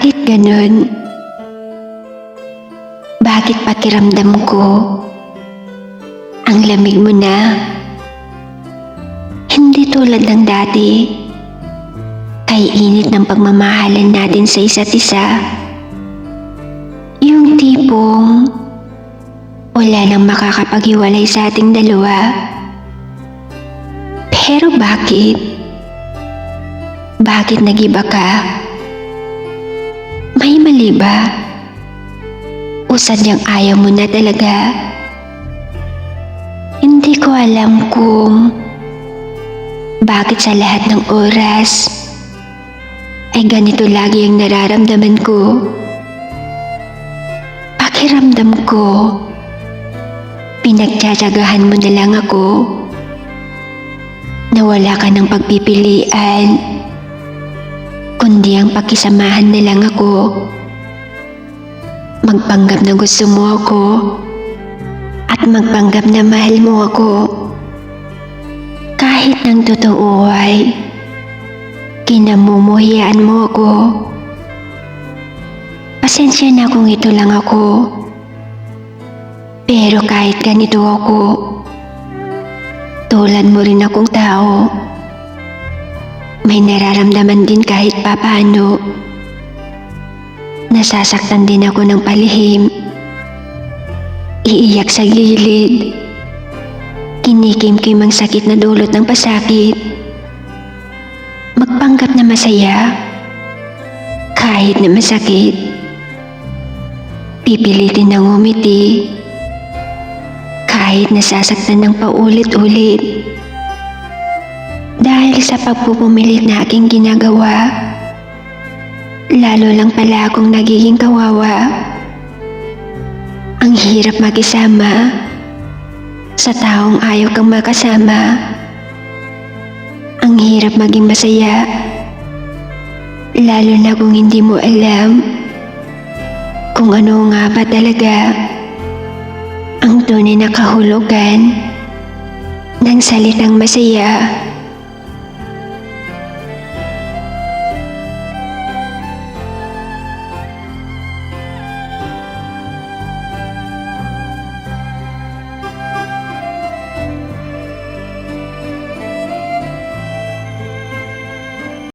Bakit ganun? Bakit pakiramdam ko ang lamig mo na? Hindi tulad ng dati. Kay init ng pagmamahalan natin sa isa't isa. Yung tipong wala nang makakapaghiwalay sa ating dalawa. Pero bakit? Bakit nag-iba ka? May mali ba? O sadyang ayaw mo na talaga? Hindi ko alam kung bakit sa lahat ng oras ay ganito lagi ang nararamdaman ko. Pakiramdam ko, pinagtsatsyagahan mo na lang ako na wala ka ng pagpipilian, kundi ang pakisamahan na lang ako. Magpanggap na gusto mo ako at magpanggap na mahal mo ako. Kahit ng totoo ay kinamumuhian mo ako. Pasensya na kung ito lang ako. Pero kahit ganito ako, tulad mo rin akong tao. May nararamdaman din kahit papaano. Nasasaktan din ako ng palihim. Iiyak sa gilid. Kinikimkim ang sakit na dulot ng pasakit. Magpanggap na masaya, kahit na masakit. Pipilitin ng umiti, kahit nasasaktan ng paulit-ulit. Dahil sa pagpupumilit na aking ginagawa, lalo lang pala akong nagiging kawawa. Ang hirap makisama sa taong ayaw kang makasama. Ang hirap maging masaya, lalo na kung hindi mo alam kung ano nga ba talaga ang tunay na kahulugan ng salitang masaya.